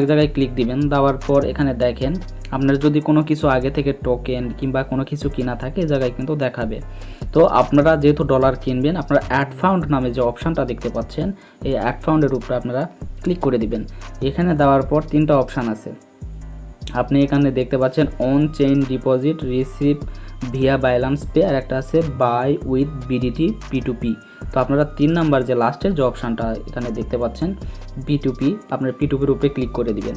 এক জায়গায় ক্লিক দিবেন, দেওয়ার পর এখানে দেখেন আপনার যদি কোনো কিছু আগে থেকে টোকেন কিংবা কোনো কিছু কিনা থাকে এই জায়গায় কিন্তু দেখাবে। তো আপনারা যেহেতু ডলার কিনবেন, আপনারা অ্যাড ফাউন্ড নামে যে অপশানটা দেখতে পাচ্ছেন এই অ্যাড ফাউন্ডের উপরে আপনারা ক্লিক করে দিবেন। এখানে দেওয়ার পর 3টা অপশান আছে, আপনি এখানে দেখতে পাচ্ছেন on chain deposit, receive via Binance pay, আর একটা আছে বাই উইথ বিডিটি P2P। তো আপনারা 3 নাম্বার যে লাস্টের যে অপশানটা এখানে দেখতে পাচ্ছেন P2P, আপনার P2Pর উপরে ক্লিক করে দিবেন।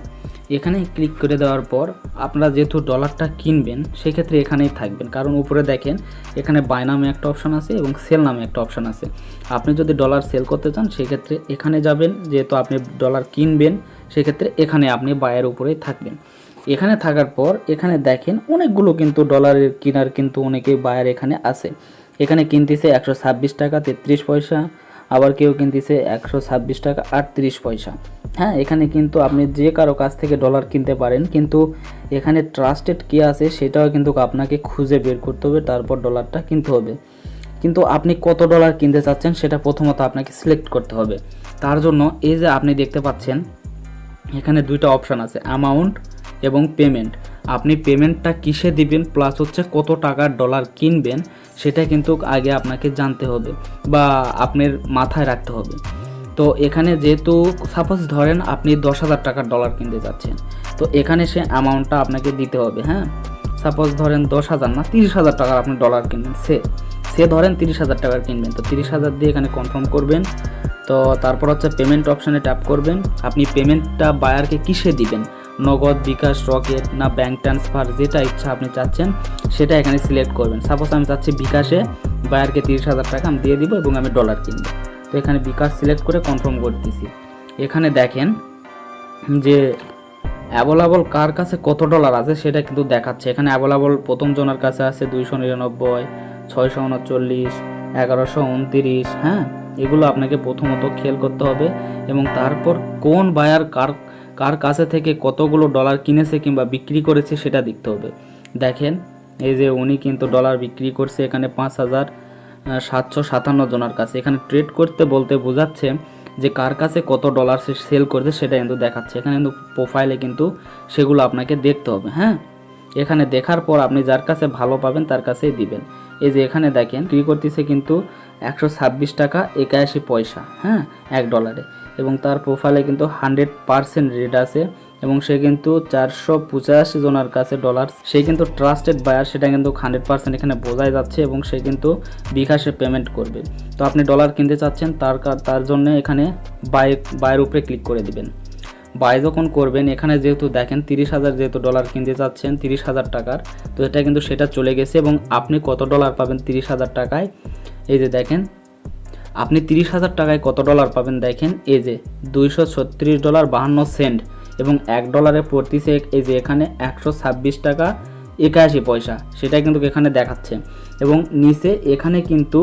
এখানে ক্লিক করে দেওয়ার পর আপনারা যেহেতু ডলারটা কিনবেন সেক্ষেত্রে এখানেই থাকবেন, কারণ উপরে দেখেন এখানে বাই নামে একটা অপশান আছে এবং সেল নামে একটা অপশান আছে। আপনি যদি ডলার সেল করতে চান সেক্ষেত্রে এখানে যাবেন, যেহেতু আপনি ডলার কিনবেন সেক্ষেত্রে এখানে আপনি বায়ের উপরেই থাকবেন। এখানে থাকার পর এখানে দেখেন অনেকগুলো কিন্তু ডলারের কেনার কিন্তু অনেকেই বায়ার এখানে আছে। এখানে কিনতেছে 126 টাকা 33 পয়সা, আবার কেউ কিনতেছে 126 টাকা 38 পয়সা। হ্যাঁ, এখানে কিন্তু আপনি যে কারো কাছ থেকে ডলার কিনতে পারেন, কিন্তু এখানে ট্রাস্টেড কে আছে সেটাও কিন্তু আপনাকে খুঁজে বের করতে হবে, তারপর ডলারটা কিনতে হবে। কিন্তু আপনি কত ডলার কিনতে চাচ্ছেন সেটা প্রথমত আপনাকে সিলেক্ট করতে হবে। তার জন্য এই যে আপনি দেখতে পাচ্ছেন এখানে 2টা অপশান আছে, অ্যামাউন্ট এবং পেমেন্ট। আপনি পেমেন্টটা কিসে দিবেন প্লাস হচ্ছে কত টাকার ডলার কিনবেন সেটা কিন্তু আগে আপনাকে জানতে হবে বা আপনার মাথায় রাখতে হবে। তো এখানে যেহেতু সাপোজ ধরেন আপনি 10,000 টাকার ডলার কিনতে যাচ্ছেন, তো এখানে সে অ্যামাউন্টটা আপনাকে দিতে হবে। হ্যাঁ, সাপোজ ধরেন 10,000 না 30,000 টাকার আপনি ডলার কিনবেন, সে ধরেন 30,000 টাকার কিনবেন, তো 30,000 দিয়ে এখানে কনফার্ম করবেন। তো তারপর হচ্ছে পেমেন্ট অপশানে ট্যাপ করবেন। আপনি পেমেন্টটা বায়ারকে কিসে দিবেন, নগদ, বিকাশ, রকেট না ব্যাঙ্ক ট্রান্সফার, যেটা ইচ্ছা আপনি চাচ্ছেন সেটা এখানে সিলেক্ট করবেন। সাপোজ আমি চাচ্ছি বিকাশে বায়ারকে 30,000 টাকা আমি দিয়ে দিব এবং আমি ডলার কিনবো, তো এখানে বিকাশ সিলেক্ট করে কনফার্ম করতেছি। এখানে দেখেন যে অ্যাভেলেবল কার কাছে কত ডলার আছে সেটা কিন্তু দেখাচ্ছে। এখানে অ্যাভেলেবল প্রথম জনের কাছে আছে 299, 639, 1129। হ্যাঁ, এগুলো আপনাকে প্রথমত খেয়াল করতে হবে এবং তারপর কোন বায়ার কার কাছে থেকে কতগুলো ডলার কিনেছে কিংবা বিক্রি করেছে সেটা দেখতে হবে। দেখেন এই যে উনি কিন্তু ডলার বিক্রি করছে এখানে 5,757 জনের কাছে। এখানে ট্রেড করতে বলতে বোঝাচ্ছে যে কার কাছে কত ডলার সে সেল করছে সেটা কিন্তু দেখাচ্ছে। এখানে কিন্তু প্রোফাইলে কিন্তু সেগুলো আপনাকে দেখতে হবে। হ্যাঁ, এখানে দেখার পর আপনি যার কাছে ভালো পাবেন তার কাছেই দিবেন। এই যে এখানে দেখেন কি করতেছে কিন্তু 126 টাকা 81 পয়সা, হ্যাঁ, $1, এবং তার প্রোফাইলে কিন্তু 100% রেট আছে এবং সে কিন্তু 485 জনের কাছে ডলার, সে কিন্তু ট্রাস্টেড বায়ার, সেটা কিন্তু 100% এখানে বোঝাই যাচ্ছে এবং সে বিকাশে পেমেন্ট করবে। তো আপনি ডলার কিনতে চাচ্ছেন তার জন্য এখানে বাইয়ের উপরে ক্লিক করে দিবেন। বাই যখন করবেন এখানে যেহেতু দেখেন 30,000 যেহেতু ডলার কিনতে চাচ্ছেন 30,000 টাকার, তো এটা কিন্তু সেটা চলে গেছে এবং আপনি কত ডলার পাবেন 30,000 টাকায়। এই যে দেখেন আপনি 30,000 টাকায় কত ডলার পাবেন, দেখেন এই যে $236.52 এবং $1 পড়তেছে এই যে এখানে 126 টাকা 81 পয়সা, সেটা কিন্তু এখানে দেখাচ্ছে। এবং নিচে এখানে কিন্তু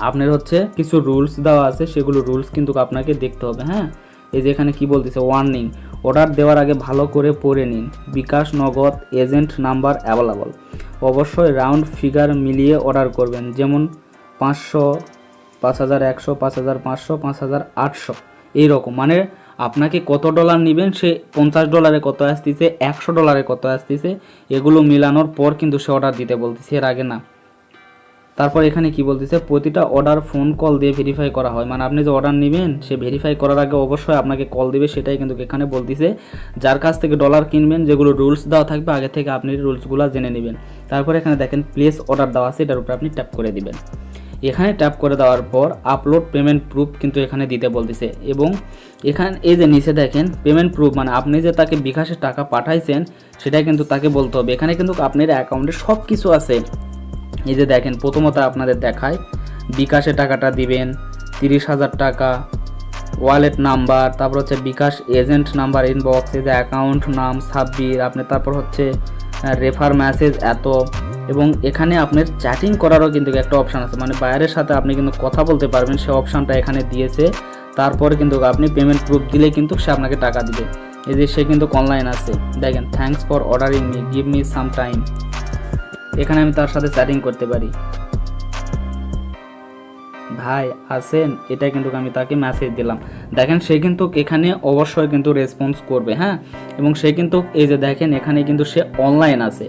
আপনার হচ্ছে কিছু রুলস দেওয়া আছে, সেগুলো রুলস কিন্তু আপনাকে দেখতে হবে। হ্যাঁ, এই যে এখানে কি বলতেছে, ওয়ার্নিং, অর্ডার দেওয়ার আগে ভালো করে পড়ে নিন, বিকাশ, নগদ, এজেন্ট নাম্বার অ্যাভেলেবল, অবশ্যই রাউন্ড ফিগার মিলিয়ে অর্ডার করবেন, যেমন 500, 5,100, 5,500, 5,800 এইরকম। মানে আপনাকে কত ডলার নেবেন, সে $50 কত আসতেছে, $100 কত আসতেছে, এগুলো মিলানোর পর কিন্তু সে অর্ডার দিতে বলতেছে, এর আগে না। তারপর এখানে কি বলতেছে, প্রতিটা অর্ডার ফোন কল দিয়ে ভেরিফাই করা হয়, মানে আপনি যে অর্ডার নেবেন সে ভেরিফাই করার আগে অবশ্যই আপনাকে কল দিবে, সেটাই কিন্তু এখানে বলতেছে। যার কাছ থেকে ডলার কিনবেন যেগুলো রুলস দেওয়া থাকবে আগে থেকে আপনি রুলসগুলো জেনে নেবেন। তারপর এখানে দেখেন প্লেস অর্ডার দেওয়া আছে, এটার উপরে আপনি ট্যাপ করে দিবেন। এখানে ট্যাপ করে দেওয়ার পর আপলোড পেমেন্ট প্রুফ কিন্তু এখানে দিতে বলতেছে এবং এখানে এই যে নিচে দেখেন পেমেন্ট প্রুফ, মানে আপনি যে তাকে বিকাশে টাকা পাঠাইছেন সেটা কিন্তু তাকে বলতে হবে। এখানে কিন্তু আপনার অ্যাকাউন্টে সব কিছু আছে। এই যে দেখেন প্রথমত আপনাদের দেখায় বিকাশে টাকাটা দিবেন 30,000 টাকা, ওয়ালেট নাম্বার, তারপর হচ্ছে বিকাশ এজেন্ট নাম্বার, ইনবক্স, এই যে অ্যাকাউন্ট নাম সাব্বির, আপনি তারপর হচ্ছে রেফার মেসেজ এত, এবং এখানে আপনার চ্যাটিং করারও কিন্তু একটা অপশান আছে, মানে বায়ারের সাথে আপনি কিন্তু কথা বলতে পারবেন, সে অপশানটা এখানে দিয়েছে। তারপরে কিন্তু আপনি পেমেন্ট প্রুফ দিলে কিন্তু সে আপনাকে টাকা দিবে। এই যে সে কিন্তু অনলাইন আছে, দেখেন thanks for ordering me, give me some time, এখানে আমি তার সাথে চ্যাটিং করতে পারি। ভাই আছেন, এটা কিন্তু আমি তাকে মেসেজ দিলাম। দেখেন সে কিন্তু এখানে অবশ্যই কিন্তু রেসপন্স করবে, হ্যাঁ। এবং সে কিন্তু এই যে দেখেন এখানে কিন্তু সে অনলাইন আছে,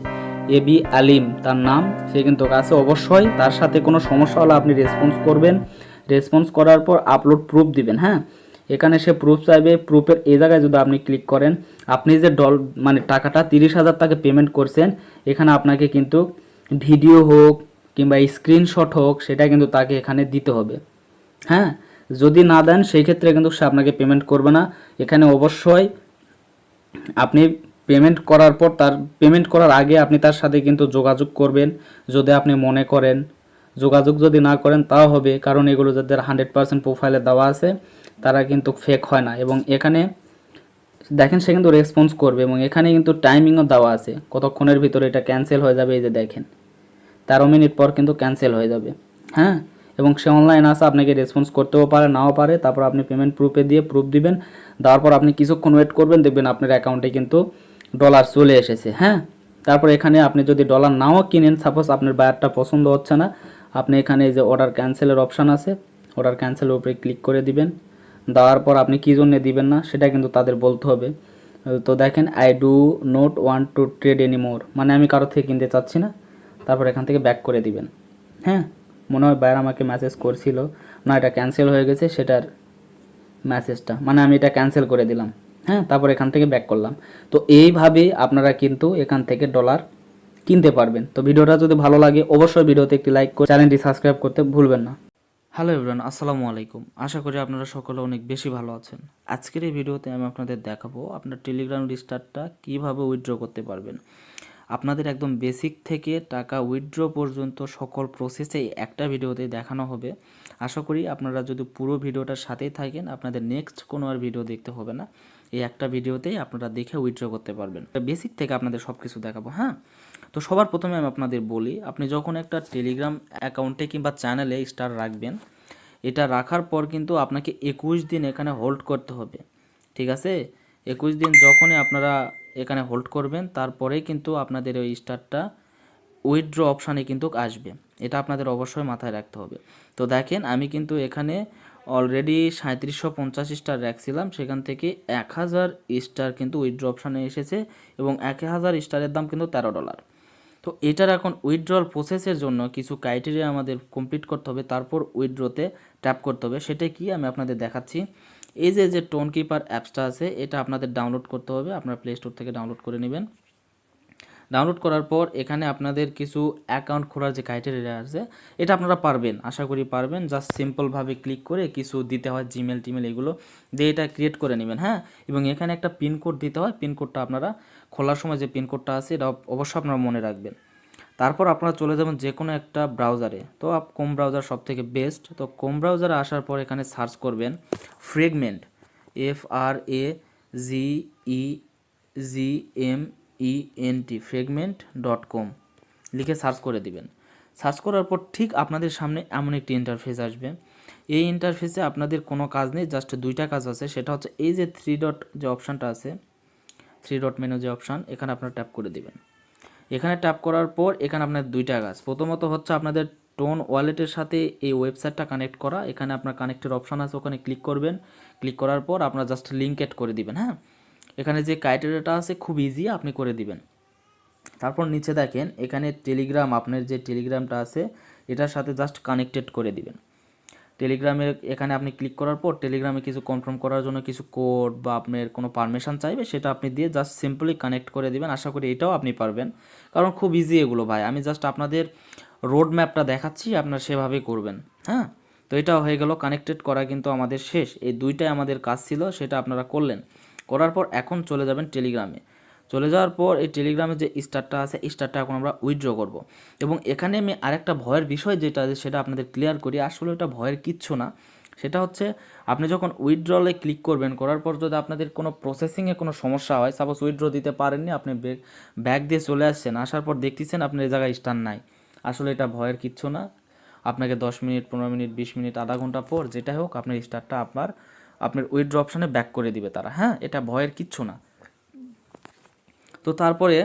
এবি আলিম তার নাম, সে কিন্তু আছে। অবশ্যই তার সাথে কোনো সমস্যা হলে আপনি রেসপন্স করবেন, রেসপন্স করার পর আপলোড প্রুফ দিবেন, হ্যাঁ। এখানে সে প্রুফ চাইবে, প্রুফের এই জায়গায় যদি আপনি ক্লিক করেন, আপনি যে মানে টাকাটা 30,000 টাকা পেমেন্ট করছেন, এখানে আপনাকে কিন্তু ভিডিও হোক কিংবা স্ক্রিনশট হোক সেটা কিন্তু তাকে এখানে দিতে হবে, হ্যাঁ। যদি না দেন সেই ক্ষেত্রে কিন্তু সে আপনাকে পেমেন্ট করবে না। এখানে অবশ্যই আপনি পেমেন্ট করার পর, তার পেমেন্ট করার আগে আপনি তার সাথে কিন্তু যোগাযোগ করবেন, যদি আপনি মনে করেন। যোগাযোগ যদি না করেন তাও হবে, কারণ এগুলো যাদের 100% প্রোফাইলে দেওয়া আছে তারা কিন্তু ফেক হয় না। এবং এখানে দেখেন সে কিন্তু রেসপন্স করবে, এবং এখানে কিন্তু টাইমিংও দেওয়া আছে কতক্ষণের ভিতরে এটা ক্যান্সেল হয়ে যাবে। এই যে দেখেন 13 মিনিট পর কিন্তু ক্যান্সেল হয়ে যাবে, হ্যাঁ। এবং সে অনলাইন আসে, আপনাকে রেসপন্স করতেও পারে নাও পারে। তারপর আপনি পেমেন্ট প্রুফে দিয়ে প্রুফ দিবেন, দেওয়ার পর আপনি কিছুক্ষণ ওয়েট করবেন, দেখবেন আপনার অ্যাকাউন্টে কিন্তু ডলার চলে এসেছে, হ্যাঁ। তারপর এখানে আপনি যদি ডলার নাও কিনেন, সাপোজ আপনার বায়ারটা পছন্দ হচ্ছে না, আপনি এখানে এই যে অর্ডার ক্যান্সেলের অপশান আছে, অর্ডার ক্যান্সেলের উপরে ক্লিক করে দিবেন। দেওয়ার পর আপনি কী জন্য দিবেন না সেটা কিন্তু তাদের বলতে হবে। তো দেখেন I do not want to trade anymore, মানে আমি কারো থেকে কিনতে চাচ্ছি না। তারপর এখান থেকে ব্যাক করে দিবেন, হ্যাঁ। মনে হয় বাইরে আমাকে মেসেজ করছিল, না এটা ক্যান্সেল হয়ে গেছে সেটার মেসেজটা, মানে আমি এটা ক্যান্সেল করে দিলাম, হ্যাঁ। তারপর এখান থেকে ব্যাক করলাম। তো এইভাবে আপনারা কিন্তু এখান থেকে ডলার কিনতে পারবেন। তো ভিডিওটা যদি ভালো লাগে অবশ্যই ভিডিওতে একটি লাইক করে চ্যানেলটি সাবস্ক্রাইব করতে ভুলবেন না। হ্যালো এভরিওয়ান, আসসালামু আলাইকুম। আশা করি আপনারা সকলে অনেক বেশি ভালো আছেন। আজকের এই ভিডিওতে আমি আপনাদের দেখাবো আপনার টেলিগ্রাম রিস্টার্টটা কীভাবে উইথড্র করতে পারবেন। আপনাদের একদম বেসিক থেকে টাকা উইথড্র পর্যন্ত সকল প্রসেসে একটা ভিডিওতে দেখানো হবে। আশা করি আপনারা যদি পুরো ভিডিওটার সাথেই থাকেন, আপনাদের নেক্সট কোনো আর ভিডিও দেখতে হবে না, এই একটা ভিডিওতেই আপনারা দেখে উইথড্র করতে পারবেন। বেসিক থেকে আপনাদের সব কিছু দেখাবো, হ্যাঁ। তো সবার প্রথমে আমি আপনাদের বলি, আপনি যখন একটা টেলিগ্রাম অ্যাকাউন্টে কিংবা চ্যানেলে স্টার রাখবেন, এটা রাখার পর কিন্তু আপনাকে 21 দিন এখানে হোল্ড করতে হবে, ঠিক আছে। 21 দিন যখনই আপনারা এখানে হোল্ড করবেন, তারপরেই কিন্তু আপনাদের ওই স্টারটা উইথড্র অপশানে কিন্তু আসবে। এটা আপনাদের অবশ্যই মাথায় রাখতে হবে। তো দেখেন আমি কিন্তু এখানে অলরেডি 3750 স্টার রাখছিলাম, সেখান থেকে 1000 স্টার কিন্তু উইথড্র অপশানে এসেছে, এবং 1000 স্টারের দাম কিন্তু $13। তো এটার এখন উইথড্রল প্রসেসের জন্য কিছু ক্রাইটেরিয়া আমাদের কমপ্লিট করতে হবে, তারপর উইথড্রতে ট্যাপ করতে হবে। সেটা কি আমি আপনাদের দেখাচ্ছি। এই যে টোন কিপার অ্যাপসটা আছে, এটা আপনাদের ডাউনলোড করতে হবে, আপনারা প্লে স্টোর থেকে ডাউনলোড করে নেবেন। ডাউনলোড করার পর এখানে আপনাদের কিছু অ্যাকাউন্ট খোলার যে ক্রাইটেরিয়া আছে, এটা আপনারা পারবেন, আশা করি পারবেন। জাস্ট সিম্পলভাবে ক্লিক করে কিছু দিতে হয়, জিমেল টিমেল এগুলো দিয়ে এটা ক্রিয়েট করে নেবেন, হ্যাঁ। এবং এখানে একটা পিনকোড দিতে হয়, পিনকোডটা আপনারা খোলার সময় যে পিনকোডটা আছে এটা অবশ্যই আপনারা মনে রাখবেন। তারপর আপনারা চলে যাবেন যে কোনো একটা ব্রাউজারে। তো ক্রোম ব্রাউজার সব থেকে বেস্ট। তো ক্রোম ব্রাউজারে আসার পর এখানে সার্চ করবেন ফ্রেগমেন্ট, FRAGMENT, fragment.com লিখে সার্চ করে দিবেন। সার্চ করার পর ঠিক আপনাদের সামনে এমন একটি ইন্টারফেস আসবে। এই ইন্টারফেসে আপনাদের কোনো কাজ নেই, জাস্ট দুইটা কাজ আছে। সেটা হচ্ছে এই যে 3 ডট যে অপশানটা আছে, 3 ডট মেনু যে অপশান, এখানে আপনারা ট্যাপ করে দিবেন। এখানে ট্যাপ করার পর এখানে আপনার দুইটা কাজ। প্রথমত হচ্ছে আপনাদের টোন ওয়ালেটের সাথে এই ওয়েবসাইটটা কানেক্ট করা। এখানে আপনার কানেক্টের অপশান আছে, ওখানে ক্লিক করবেন। ক্লিক করার পর আপনার জাস্ট লিঙ্ক এড করে দিবেন, হ্যাঁ। এখানে যে ক্রাইটেরিয়াটা আছে খুব ইজি, আপনি করে দিবেন। তারপর নিচে দেখেন এখানে টেলিগ্রাম, আপনার যে টেলিগ্রামটা আছে এটার সাথে জাস্ট কানেক্টেড করে দিবেন। টেলিগ্রামের এখানে আপনি ক্লিক করার পর টেলিগ্রামে কিছু কনফার্ম করার জন্য কিছু কোড বা আপনার কোনো পারমিশন চাইবে, সেটা আপনি দিয়ে জাস্ট সিম্পলি কানেক্ট করে দিবেন। আশা করি এটাও আপনি পারবেন, কারণ খুব ইজি এগুলো ভাই। আমি জাস্ট আপনাদের রোড ম্যাপটা দেখাচ্ছি, আপনারা সেভাবেই করবেন, হ্যাঁ। তো এটাও হয়ে গেল, কানেক্টেড করা কিন্তু আমাদের শেষ। এই দুইটাই আমাদের কাজ ছিল, সেটা আপনারা করলেন। করার পর এখন চলে যাবেন টেলিগ্রামে। চলে যাওয়ার পর এই টেলিগ্রামে যে স্টারটা আছে, স্টারটা এখন আমরা উইথড্র করব। এবং এখানে আমি আরেকটা ভয়ের বিষয় যেটা আছে সেটা আপনাদের ক্লিয়ার করি। আসলে এটা ভয়ের কিচ্ছু না। সেটা হচ্ছে আপনি যখন উইথড্রলে ক্লিক করবেন, করার পর যদি আপনাদের কোনো প্রসেসিংয়ে কোনো সমস্যা হয়, সাপোজ উইথড্র দিতে পারেননি, আপনি ব্যাক দিয়ে চলে আসছেন, আসার পর দেখতেছেন আপনার এই জায়গায় স্টার নাই, আসলে এটা ভয়ের কিচ্ছু না। আপনাকে 10 মিনিট, 15 মিনিট, 20 মিনিট, আধা ঘন্টা পর যেটা হোক আপনার স্টারটা আপনার উইথড্র অপশানে ব্যাক করে দিবে তারা, হ্যাঁ। এটা ভয়ের কিচ্ছু না। তো তারপরে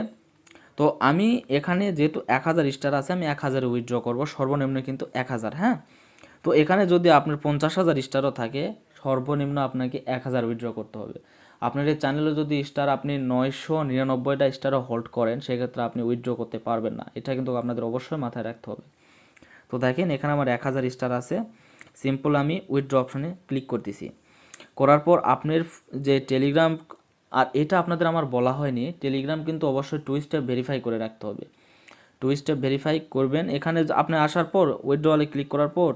তো আমি এখানে যেহেতু 1000 স্টার আছে, আমি 1000 উইথড্র করব, সর্বনিম্ন কিন্তু 1000, হ্যাঁ। তো এখানে যদি আপনার 50,000 স্টারও থাকে, সর্বনিম্ন আপনাকে 1,000 উইথড্র করতে হবে। আপনার এই চ্যানেলে যদি স্টার আপনি 999টা স্টারও হোল্ড করেন, সেক্ষেত্রে আপনি উইথড্র করতে পারবেন না। এটা কিন্তু আপনাদের অবশ্যই মাথায় রাখতে হবে। তো দেখেন এখানে আমার 1,000 স্টার আছে। সিম্পল আমি উইথড্র অপশনে ক্লিক করতেছি। করার পর আপনার যে টেলিগ্রাম, আর এটা আপনাদের আমার বলা হয়নি, টেলিগ্রাম কিন্তু অবশ্যই 2 স্টেপ ভেরিফাই করে রাখতে হবে। 2 স্টেপ ভেরিফাই করবেন। এখানে আপনি আসার পর উইথড্রলে ক্লিক করার পর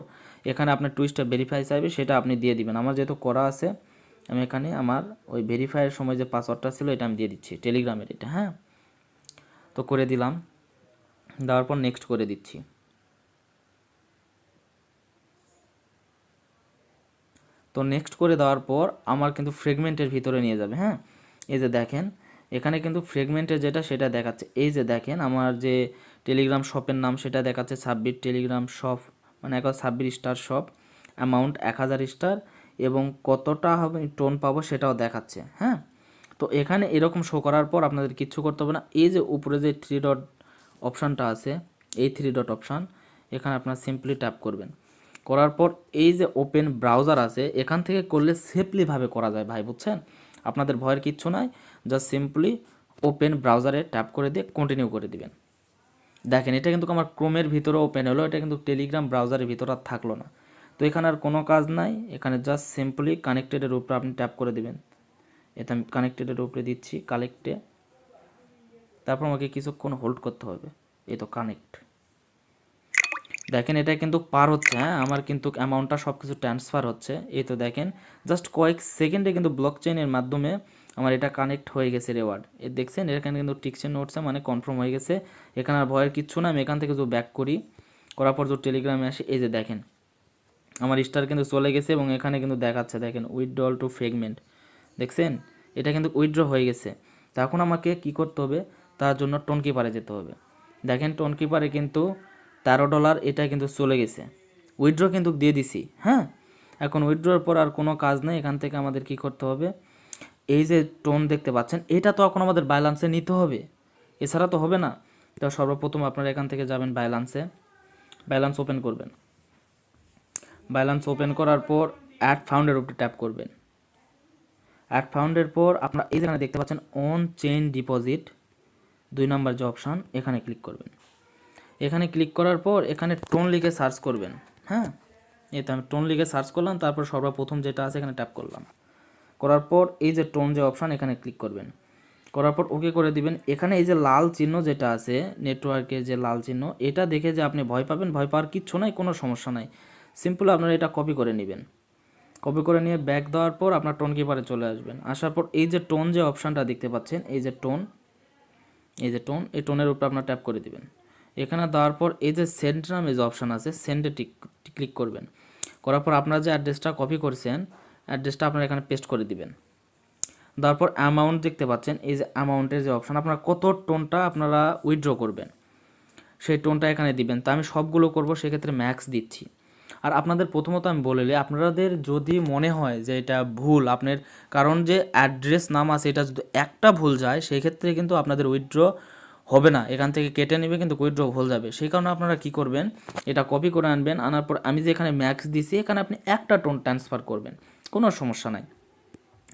এখানে আপনার 2 স্টেপ ভেরিফাই চাইবে, সেটা আপনি দিয়ে দিবেন। আমার যেহেতু করা আছে, আমি এখানে আমার ওই ভেরিফাইয়ের সময় যে পাসওয়ার্ডটা ছিল এটা আমি দিয়ে দিচ্ছি, টেলিগ্রামের এটা। হ্যাঁ, তো করে দিলাম। দেওয়ার পর নেক্সট করে দিচ্ছি। তো নেক্সট করে দেওয়ার পর আমার কিন্তু ফ্রেগমেন্টের ভিতরে নিয়ে যাবে। হ্যাঁ, এই যে দেখেন এখানে কিন্তু ফ্রেগমেন্টের যেটা সেটা দেখাচ্ছে। এই যে দেখেন আমার যে টেলিগ্রাম শপের নাম সেটা দেখাচ্ছে সাব্বির টেলিগ্রাম শপ, মানে এখন Sabbir star shop, amount 1,000 star এবং কতটা হবে টোন পাবো সেটাও দেখাচ্ছে। হ্যাঁ, তো এখানে এরকম শো করার পর আপনাদের কিচ্ছু করতে হবে না। এই যে উপরে যে 3 ডট অপশানটা আছে, এই 3 ডট অপশান, এখানে আপনার সিম্পলি ট্যাপ করবেন। করার পর এই যে ওপেন ব্রাউজার আছে, এখান থেকে করলে সেফলিভাবে করা যায় ভাই, বুঝছেন? আপনাদের ভয়ের কিচ্ছু নাই, জাস্ট সিম্পলি ওপেন ব্রাউজারে ট্যাপ করে দিয়ে কন্টিনিউ করে দিবেন। দেখেন এটা কিন্তু আমার ক্রোমের ভিতরে ওপেন হলো, এটা কিন্তু টেলিগ্রাম ব্রাউজারের ভিতরে আর থাকলো না। তো এখানে আর কোনো কাজ নাই, এখানে জাস্ট সিম্পলি কানেক্টেডের উপরে আপনি ট্যাপ করে দিবেন। এটা আমি কানেক্টেডের উপরে দিচ্ছি, কানেক্টে। তারপর আমাকে কিছুক্ষণ হোল্ড করতে হবে। এই তো কানেক্ট। দেখেন এটা কিন্তু পার হচ্ছে। হ্যাঁ, আমার কিন্তু অ্যামাউন্টটা সব কিছু ট্রান্সফার হচ্ছে। এই তো দেখেন জাস্ট কয়েক সেকেন্ডে কিন্তু ব্লক চেইনের মাধ্যমে আমার এটা কানেক্ট হয়ে গেছে রেওয়ার্ড। এ দেখছেন এখানে কিন্তু টিকসেন নোটসে মানে কনফার্ম হয়ে গেছে। এখানে আর ভয়ের কিচ্ছু না। আমি এখান থেকে যদি ব্যাক করি, করার পর যদি টেলিগ্রামে আসি, এই যে দেখেন আমার স্টার কিন্তু চলে গেছে এবং এখানে কিন্তু দেখাচ্ছে, দেখেন উইথড্রল টু ফ্রেগমেন্ট, দেখছেন এটা কিন্তু উইথড্র হয়ে গেছে। তো এখন আমাকে কি করতে হবে, তার জন্য টোন কিপারে যেতে হবে। দেখেন টোন কিপারে কিন্তু $13 এটা কিন্তু চলে গেছে, উইথড্র কিন্তু দিয়ে দিছি। হ্যাঁ, এখন উইথড্রর পর আর কোনো কাজ নেই। এখান থেকে আমাদের কি করতে হবে, এই যে টোন দেখতে পাচ্ছেন এটা তো এখন আমাদের ব্যালেন্সে নিতে হবে, এছাড়া তো হবে না। তো সর্বপ্রথম আপনারা এখান থেকে যাবেন ব্যালেন্সে, ব্যালেন্স ওপেন করবেন। ব্যালেন্স ওপেন করার পর অ্যাড ফাউন্ডের উপরে ট্যাপ করবেন। অ্যাড ফাউন্ডের পর আপনারা এই যেখানে দেখতে পাচ্ছেন অন চেইন ডিপোজিট 2 নম্বর যে অপশান, এখানে ক্লিক করবেন। এখানে ক্লিক করার পর এখানে টোন লিখে সার্চ করবেন। হ্যাঁ, এই তো আমি টোন লিখে সার্চ করলাম, তারপর সর্বপ্রথম যেটা আছে এখানে ট্যাপ করলাম। করার পর এই যে টোন যে অপশান এখানে ক্লিক করবেন। করার পর ওকে করে দিবেন। এখানে এই যে লাল চিহ্ন যেটা আছে নেটওয়ার্কের যে লাল চিহ্ন, এটা দেখে যে আপনি ভয় পাবেন, ভয় পাওয়ার কিচ্ছু নাই, কোনো সমস্যা নাই। সিম্পল আপনারা এটা কপি করে নেবেন। কপি করে নিয়ে ব্যাক দেওয়ার পর আপনার টোন কিপারে চলে আসবেন। আসার পর এই যে টোন যে অপশানটা দেখতে পাচ্ছেন, এই যে টোন, এই যে টোন, এই টোনের উপর আপনার ট্যাপ করে দিবেন। এখানে দেওয়ার পর এই যে সেন্ড নামে যে অপশান আছে, সেন্ডে ক্লিক করবেন। করার পর আপনারা যে অ্যাড্রেসটা কপি করেছেন, অ্যাড্রেসটা আপনারা এখানে পেস্ট করে দিবেন। তারপর অ্যামাউন্ট দেখতে পাচ্ছেন, এই যে অ্যামাউন্টের যে অপশান, আপনারা কত টোনটা আপনারা উইথড্র করবেন সেই টোনটা এখানে দিবেন। তা আমি সবগুলো করব, সেক্ষেত্রে ম্যাক্স দিচ্ছি। আর আপনাদের প্রথমত আমি বলে নিই, আপনাদের যদি মনে হয় যে এটা ভুল আপনার, কারণ যে অ্যাড্রেস নাম আছে এটা যদি একটা ভুল যায় সেই ক্ষেত্রে কিন্তু আপনাদের উইথড্র হবে না, এখান থেকে কেটে নেবে, কিন্তু উইথড্র ভুল যাবে। সেই কারণে আপনারা কি করবেন, এটা কপি করে আনবেন। আনার পর আমি যে এখানে ম্যাক্স দিছি, এখানে আপনি একটা টোন ট্রান্সফার করবেন, কোনো সমস্যা নাই।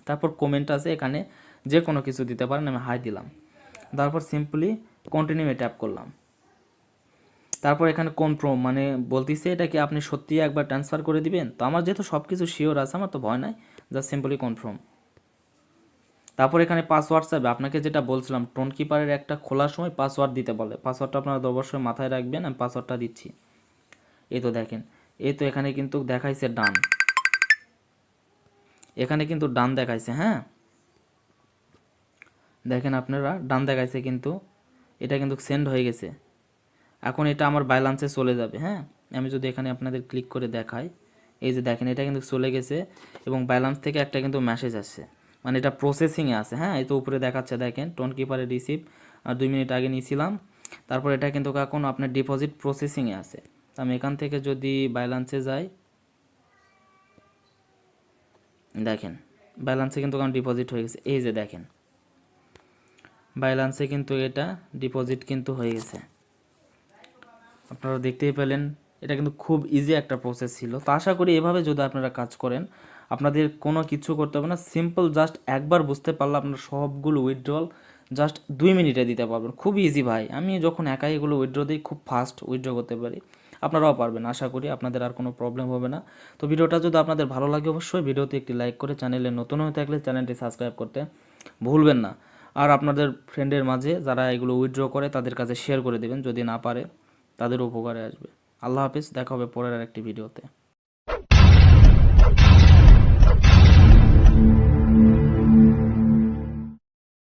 তারপর কমেন্ট আছে, এখানে যে কোনো কিছু দিতে পারেন, আমি হাই দিলাম। তারপর সিম্পলি কন্টিনিউয়ে ট্যাপ করলাম। তারপর এখানে কনফার্ম মানে বলতেছে এটা কি আপনি সত্যি একবার ট্রান্সফার করে দিবেন। তো আমার যেহেতু সব কিছু শিওর আছে, আমার তো ভয় নাই, জাস্ট সিম্পলি কনফার্ম। তারপর এখানে পাসওয়ার্ড চাইবে। আপনাকে যেটা বলছিলাম টোন কিপারের একটা খোলার সময় পাসওয়ার্ড দিতে বলে, পাসওয়ার্ডটা আপনারা অবশ্যই মাথায় রাখবেন। আমি পাসওয়ার্ডটা দিচ্ছি। এই তো দেখেন, এই তো এখানে কিন্তু দেখাইছে ডান, এখানে কিন্তু ডান দেখাইছে। হ্যাঁ, দেখেন আপনারা ডান দেখাইছে, কিন্তু এটা কিন্তু সেন্ড হয়ে গেছে। এখন এটা আমার ব্যালেন্সে চলে যাবে। হ্যাঁ, আমি যদি এখানে আপনাদের ক্লিক করে দেখাই, এই যে দেখেন এটা কিন্তু চলে গেছে এবং ব্যালেন্স থেকে একটা কিন্তু মেসেজ আসছে, মানে এটা প্রসেসিংয়ে আছে। হ্যাঁ, এই তো উপরে দেখাচ্ছে, দেখেন টোন কিপারে রিসিভ, আর 2 মিনিট আগে নিয়েছিলাম। তারপর এটা কিন্তু এখন আপনার ডিপোজিট প্রসেসিংয়ে আছে। আমি এখান থেকে যদি ব্যালেন্সে যাই, দেখেন ব্যালেন্সে কিন্তু এখন ডিপোজিট হয়ে গেছে। এই যে দেখেন ব্যালেন্সে কিন্তু এটা ডিপোজিট কিন্তু হয়ে গেছে, আপনারা দেখতেই পেলেন। এটা কিন্তু খুব ইজি একটা প্রসেস ছিল। তো আশা করি এভাবে যদি আপনারা কাজ করেন, আপনাদের কোনো কিছু করতে হবে না, সিম্পল জাস্ট একবার বুঝতে পারলে আপনারা সবগুলো উইথড্রল জাস্ট 2 মিনিটে দিতে পারবেন। খুব ইজি ভাই, আমি যখন একাই এগুলো উইথড্র দিই খুব ফাস্ট উইথড্র করতে পারি, আপনারাও পারবেন। আশা করি আপনাদের আর কোনো প্রবলেম হবে না। তো ভিডিওটা যদি আপনাদের ভালো লাগে অবশ্যই ভিডিওতে একটি লাইক করে, চ্যানেলে নতুন হয়ে থাকলে চ্যানেলটি সাবস্ক্রাইব করতে ভুলবেন না। আর আপনাদের ফ্রেন্ডের মাঝে যারা এগুলো উইথড্র করে তাদের কাছে শেয়ার করে দেবেন, যদি না পারে তাদের উপকারে আসবে। আল্লাহ হাফিজ, দেখা হবে পরের একটি ভিডিওতে।